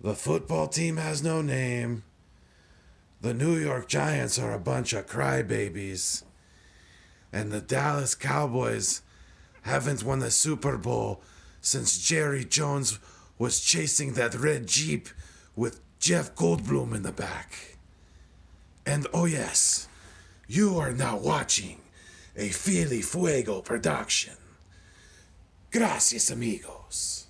The football team has no name. The New York Giants are a bunch of crybabies. And the Dallas Cowboys haven't won the Super Bowl since Jerry Jones was chasing that red Jeep with Jeff Goldblum in the back. And oh, yes, you are now watching a Philly Fuego production. Gracias, amigos.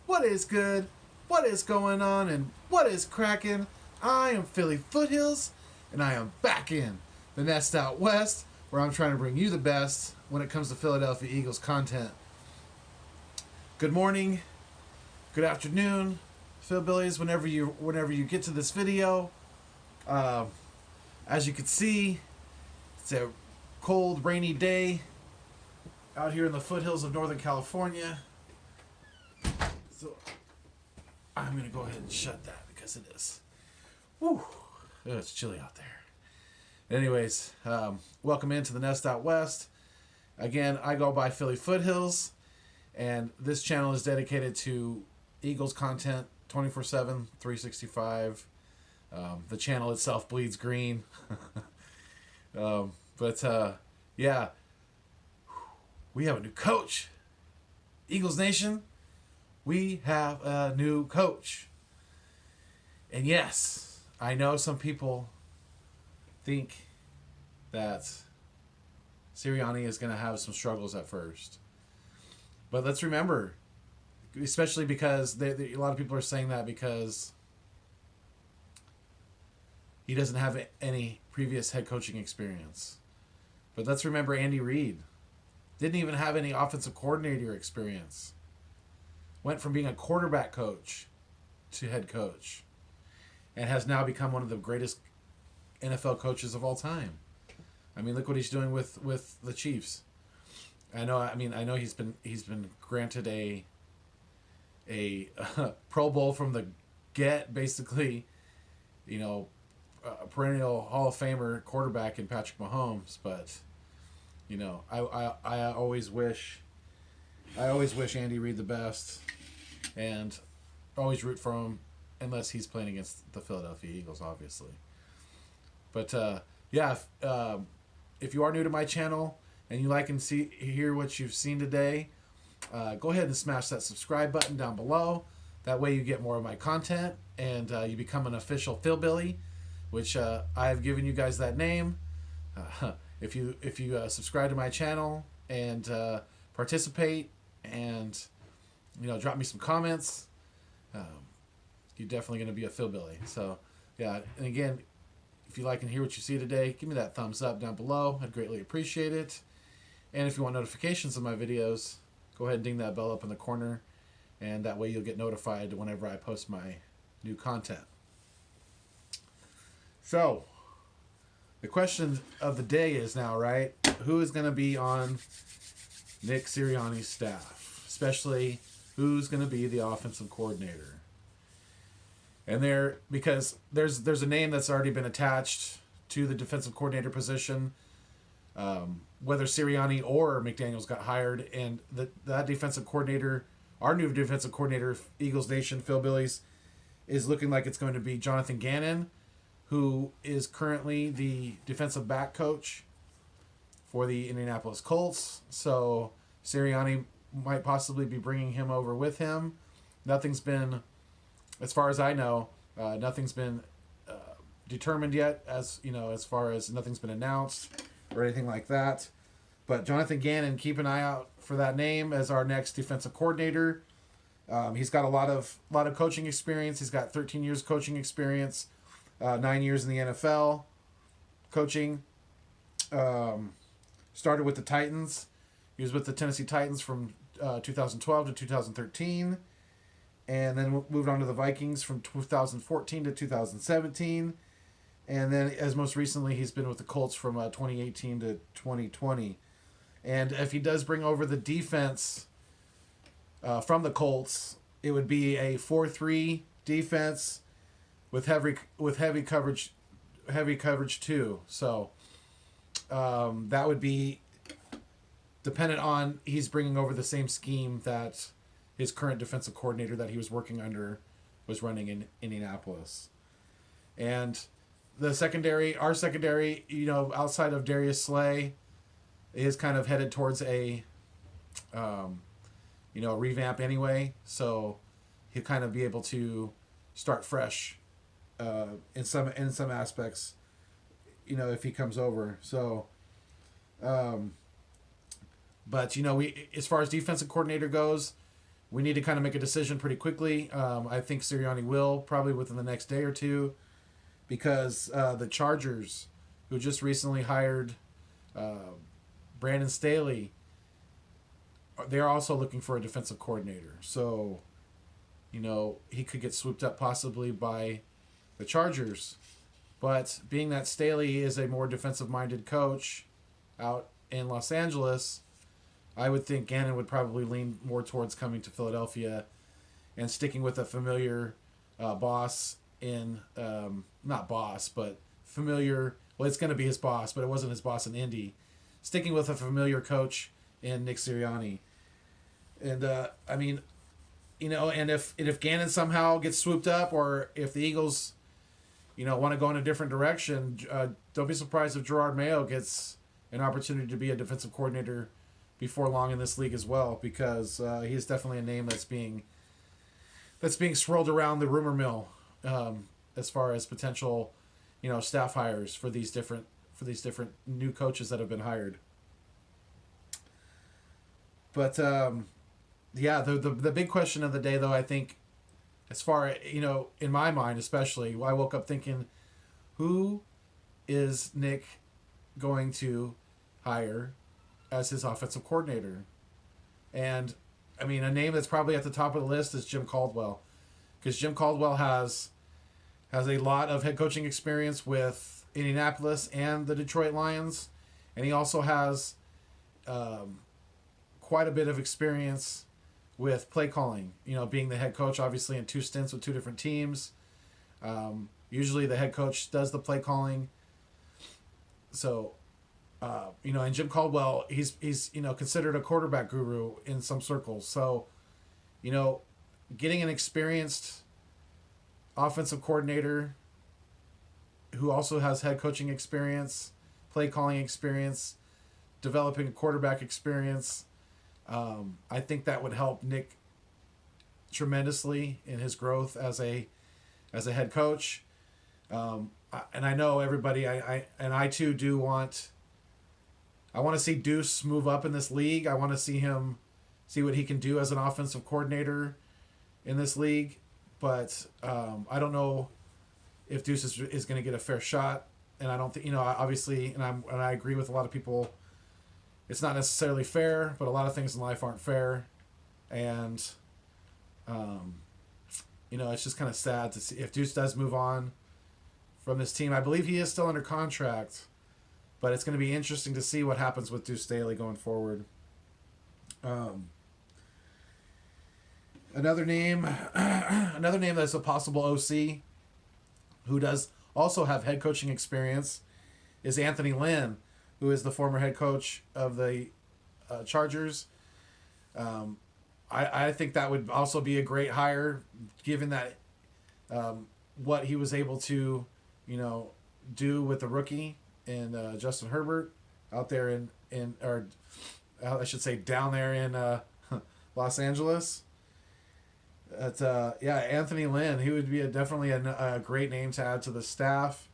What is good? What is going on? And what is cracking? I am Philly Foothills, and I am back in the nest out west, where I'm trying to bring you the best when it comes to Philadelphia Eagles content. Good morning, good afternoon, Philbillies. Whenever you get to this video, as you can see, it's a cold, rainy day out here in the foothills of Northern California. So I'm going to go ahead and shut that because it is. Whew. It's chilly out there. Anyways, welcome into the Nest Out West. Again, I go by Philly Foothills, and this channel is dedicated to Eagles content 24/7, 365. The channel itself bleeds green. Yeah, we have a new coach. Eagles Nation, we have a new coach. And yes, I know some people think that Sirianni is going to have some struggles at first. But let's remember, especially because a lot of people are saying that because he doesn't have any previous head coaching experience. But let's remember Andy Reid didn't even have any offensive coordinator experience. Went from being a quarterback coach to head coach, and has now become one of the greatest NFL coaches of all time. I mean, look what he's doing with the Chiefs. I know he's been granted a Pro Bowl from the get, basically, a perennial Hall of Famer quarterback in Patrick Mahomes, but I always wish Andy Reid the best, and always root for him, unless he's playing against the Philadelphia Eagles, obviously. But if you are new to my channel and you like and hear what you've seen today, go ahead and smash that subscribe button down below. That way you get more of my content, and you become an official Philbilly, which I have given you guys that name. If you subscribe to my channel and participate and drop me some comments, you're definitely going to be a Philbilly. So yeah, and again, if you like and hear what you see today, give me that thumbs up down below. I'd greatly appreciate it. And if you want notifications of my videos, go ahead and ding that bell up in the corner, and that way you'll get notified whenever I post my new content. So the question of the day is now, right? Who is going to be on Nick Sirianni's staff? Especially who's going to be the offensive coordinator? And because there's a name that's already been attached to the defensive coordinator position, whether Sirianni or McDaniels got hired, and that defensive coordinator, our new defensive coordinator, Eagles Nation, Philbillies, is looking like it's going to be Jonathan Gannon, who is currently the defensive back coach for the Indianapolis Colts. So Sirianni might possibly be bringing him over with him. Nothing's been, as far as I know, nothing's been determined yet, as far as nothing's been announced or anything like that. But Jonathan Gannon, keep an eye out for that name as our next defensive coordinator. He's got a lot of coaching experience. He's got 13 years coaching experience, 9 years in the NFL coaching. Started with the Titans. He was with the Tennessee Titans from 2012 to 2013. And then moved on to the Vikings from 2014 to 2017. And then, as most recently, he's been with the Colts from 2018 to 2020. And if he does bring over the defense from the Colts, it would be a 4-3 defense with heavy coverage too. So that would be dependent on he's bringing over the same scheme that his current defensive coordinator that he was working under was running in Indianapolis. And our secondary, outside of Darius Slay, is kind of headed towards a revamp anyway. So he'll kind of be able to start fresh in some aspects, if he comes over. So, but we, as far as defensive coordinator goes, we need to kind of make a decision pretty quickly. I think Sirianni will probably within the next day or two, because the Chargers, who just recently hired Brandon Staley, they're also looking for a defensive coordinator. So, he could get swooped up possibly by the Chargers. But being that Staley is a more defensive-minded coach out in Los Angeles, I would think Gannon would probably lean more towards coming to Philadelphia and sticking with a familiar boss in, not boss, but familiar, well, it's going to be his boss, but it wasn't his boss in Indy. Sticking with a familiar coach in Nick Sirianni. And, and if Gannon somehow gets swooped up, or if the Eagles, want to go in a different direction, don't be surprised if Gerard Mayo gets an opportunity to be a defensive coordinator before long in this league as well, because he's definitely a name that's being swirled around the rumor mill as far as potential, staff hires for these different new coaches that have been hired. But the big question of the day, though, I think, as far in my mind especially, I woke up thinking, who is Nick going to hire as his offensive coordinator? And a name that's probably at the top of the list is Jim Caldwell, because Jim Caldwell has a lot of head coaching experience with Indianapolis and the Detroit Lions, and he also has quite a bit of experience with play calling, being the head coach obviously in 2 stints with 2 different teams. Usually the head coach does the play calling. So and Jim Caldwell, he's considered a quarterback guru in some circles. So, getting an experienced offensive coordinator who also has head coaching experience, play calling experience, developing quarterback experience, I think that would help Nick tremendously in his growth as a head coach. And I know everybody, I too do want. I want to see Deuce move up in this league. I want to see what he can do as an offensive coordinator in this league. But I don't know if Deuce is going to get a fair shot. And I don't think, obviously, and I agree with a lot of people, it's not necessarily fair, but a lot of things in life aren't fair. And, it's just kind of sad to see if Deuce does move on from this team. I believe he is still under contract. But it's going to be interesting to see what happens with Deuce Staley going forward. Another name that's a possible OC, who does also have head coaching experience, is Anthony Lynn, who is the former head coach of the Chargers. I think that would also be a great hire, given that what he was able to, do with the rookie and Justin Herbert out there I should say down there in Los Angeles. Anthony Lynn, he would be definitely a great name to add to the staff,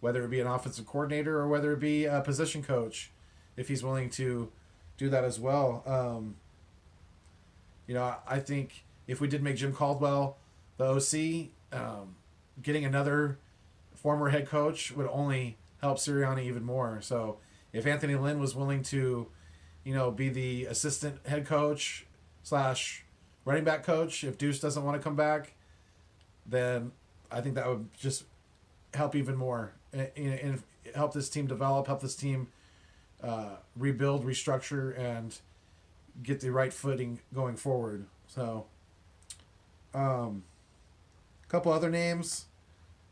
whether it be an offensive coordinator or whether it be a position coach, if he's willing to do that as well. I think if we did make Jim Caldwell the OC, getting another former head coach would only help Sirianni even more. So if Anthony Lynn was willing to, be the assistant head coach / running back coach, if Deuce doesn't want to come back, then I think that would just help even more and help this team develop, help this team rebuild, restructure, and get the right footing going forward. So, a couple other names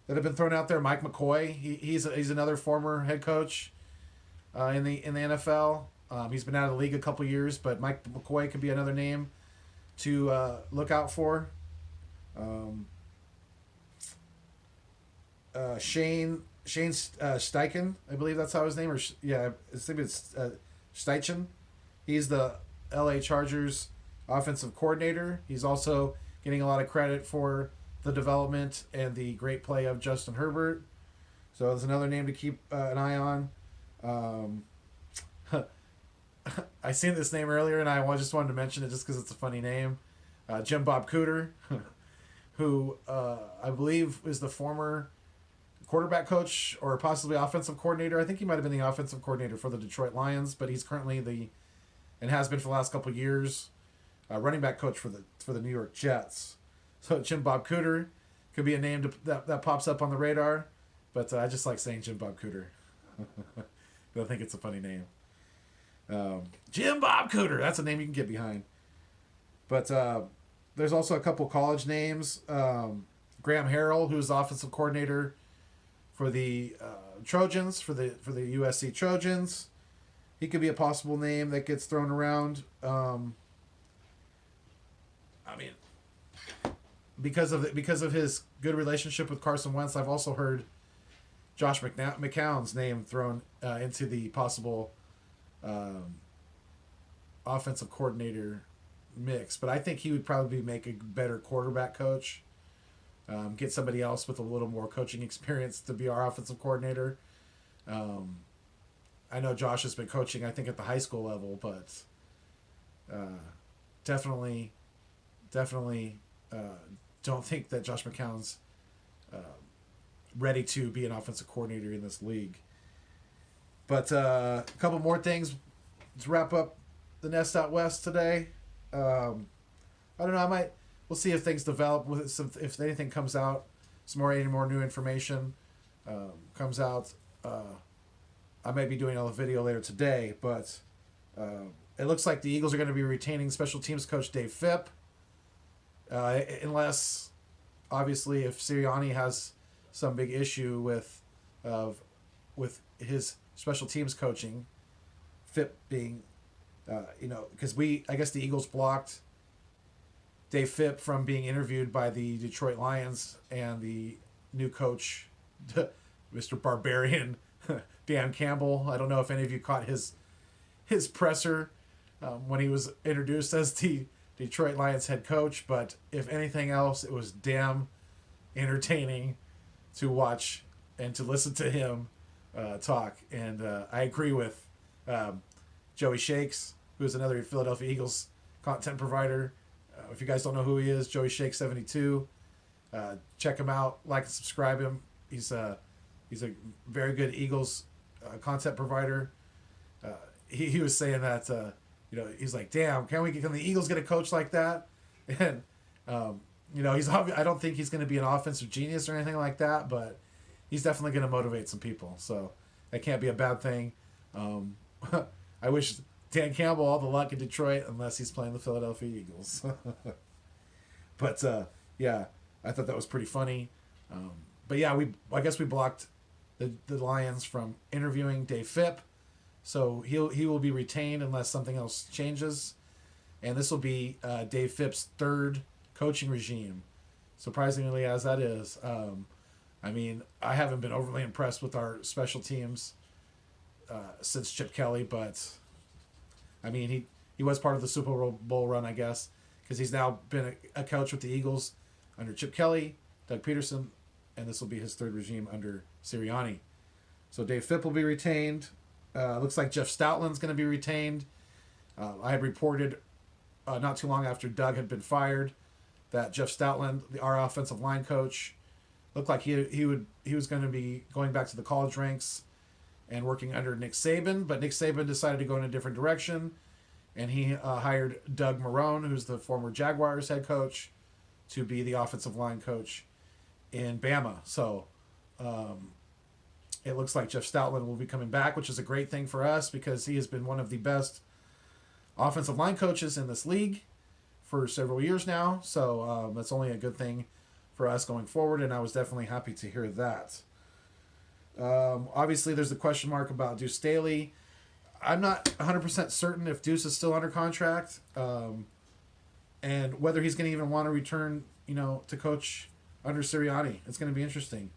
that have been thrown out there. Mike McCoy, he's another former head coach in the NFL. He's been out of the league a couple years, but Mike McCoy could be another name to look out for. Shane Steichen, I believe that's how his name, I think it's Steichen. He's the LA Chargers offensive coordinator. He's also getting a lot of credit for the development and the great play of Justin Herbert. So there's another name to keep an eye on. I seen this name earlier, and I just wanted to mention it just because it's a funny name. Jim Bob Cooter, who I believe is the former quarterback coach or possibly offensive coordinator. I think he might have been the offensive coordinator for the Detroit Lions, but he's currently and has been for the last couple of years, running back coach for the New York Jets. So Jim Bob Cooter could be a name that pops up on the radar, but I just like saying Jim Bob Cooter. I think it's a funny name. Jim Bob Cooter, that's a name you can get behind. But there's also a couple college names. Graham Harrell, who's the offensive coordinator for the Trojans, for the USC Trojans. He could be a possible name that gets thrown around. I mean, because of his good relationship with Carson Wentz, I've also heard Josh McCown's name thrown into the possible offensive coordinator mix. But I think he would probably make a better quarterback coach. Get somebody else with a little more coaching experience to be our offensive coordinator. I know Josh has been coaching, I think, at the high school level, but definitely don't think that Josh McCown's ready to be an offensive coordinator in this league. But a couple more things to wrap up the Nest Out West today. I don't know. We'll see if things develop with it. If anything comes out, any more new information comes out. I may be doing a video later today, but it looks like the Eagles are going to be retaining special teams coach Dave Phipp, unless, obviously, if Sirianni has some big issue with his special teams coaching, Phipp being, because I guess the Eagles blocked Dave Phipp from being interviewed by the Detroit Lions and the new coach, Mr. Barbarian Dan Campbell. I don't know if any of you caught his presser when he was introduced as the Detroit Lions head coach, but if anything else, it was damn entertaining to watch and to listen to him talk. And I agree with Joey Shakes, who is another Philadelphia Eagles content provider. If you guys don't know who he is, Joey Shakes 72. Check him out, like and subscribe him. He's a very good Eagles content provider. He was saying that he's like, damn, can the Eagles get a coach like that? And I don't think he's going to be an offensive genius or anything like that, but he's definitely going to motivate some people. So that can't be a bad thing. I wish Dan Campbell all the luck in Detroit, unless he's playing the Philadelphia Eagles. But I thought that was pretty funny. But yeah, I guess we blocked the Lions from interviewing Dave Phipp, so he will be retained unless something else changes, and this will be Dave Phipp's third coaching regime, surprisingly as that is. I mean, I haven't been overly impressed with our special teams since Chip Kelly, but I mean he was part of the Super Bowl run, I guess, because he's now been a coach with the Eagles under Chip Kelly, Doug Peterson, and this will be his third regime under Sirianni. So Dave Phipp will be retained. Looks like Jeff Stoutland's going to be retained. I had reported not too long after Doug had been fired that Jeff Stoutland, our offensive line coach, looked like he was going to be going back to the college ranks and working under Nick Saban, but Nick Saban decided to go in a different direction, and he hired Doug Marrone, who's the former Jaguars head coach, to be the offensive line coach in Bama. So it looks like Jeff Stoutland will be coming back, which is a great thing for us because he has been one of the best offensive line coaches in this league for several years now. So that's only a good thing for us going forward, and I was definitely happy to hear that. Obviously, there's a question mark about Deuce Staley. I'm not 100% certain if Deuce is still under contract, and whether he's going to even want to return, to coach under Sirianni. It's going to be interesting.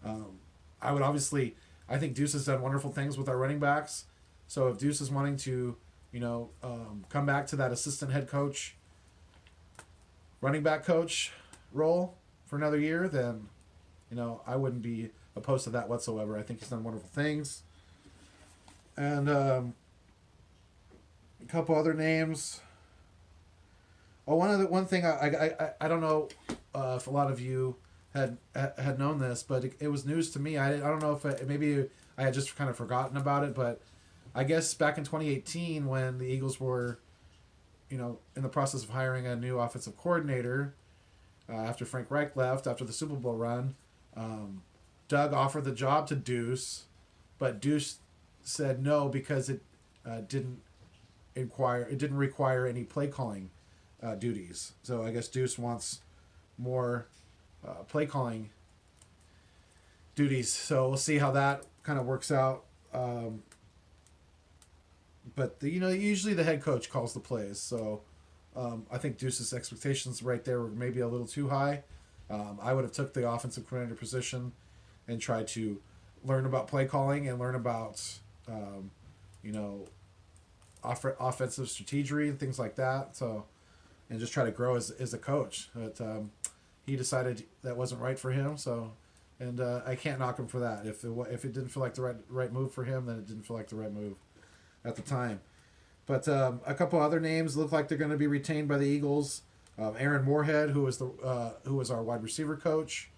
I think Deuce has done wonderful things with our running backs. So if Deuce is wanting to, come back to that assistant head coach, running back coach role for another year, then, I wouldn't be opposed to that whatsoever. I think he's done wonderful things. And a couple other names. Oh, one thing I don't know if a lot of you had known this, but it was news to me. I don't know if maybe I had just kind of forgotten about it, but I guess back in 2018 when the Eagles were, in the process of hiring a new offensive coordinator after Frank Reich left after the Super Bowl run, Doug offered the job to Deuce, but Deuce said no because it didn't require any play calling duties. So I guess Deuce wants more play calling duties. So we'll see how that kind of works out. But usually the head coach calls the plays. So I think Deuce's expectations right there were maybe a little too high. I would have took the offensive coordinator position and tried to learn about play calling and learn about offensive strategy and things like that. So, and just try to grow as a coach. But he decided that wasn't right for him. So, and I can't knock him for that. If it didn't feel like the right move for him, then it didn't feel like the right move at the time. But a couple other names look like they're going to be retained by the Eagles. Aaron Moorhead, who was our wide receiver coach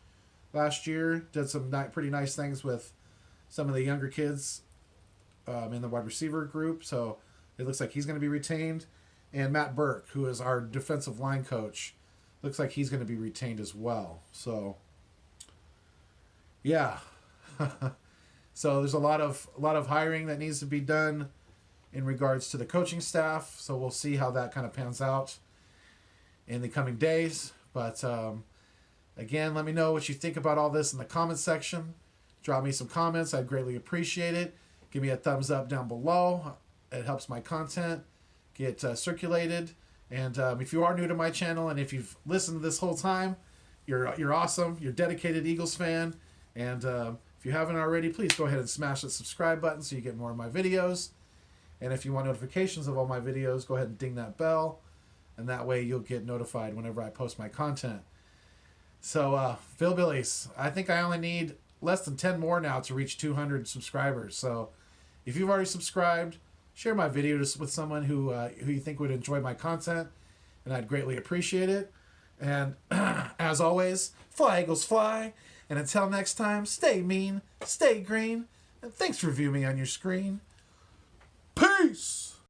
last year, did some pretty nice things with some of the younger kids in the wide receiver group. So it looks like he's going to be retained. And Matt Burke, who is our defensive line coach, looks like he's going to be retained as well. So, yeah. So there's a lot of hiring that needs to be done in regards to the coaching staff. So we'll see how that kind of pans out in the coming days. But again, let me know what you think about all this in the comments section. Drop me some comments. I'd greatly appreciate it. Give me a thumbs up down below. It helps my content get circulated. And if you are new to my channel and if you've listened to this whole time, you're awesome. You're a dedicated Eagles fan. And if you haven't already, please go ahead and smash that subscribe button so you get more of my videos. And if you want notifications of all my videos, go ahead and ding that bell. And that way you'll get notified whenever I post my content. So, Phil Billies, I think I only need less than 10 more now to reach 200 subscribers. So if you've already subscribed, share my videos with someone who you think would enjoy my content, and I'd greatly appreciate it. And as always, fly Eagles fly. And until next time, stay mean, stay green, and thanks for viewing me on your screen. Peace!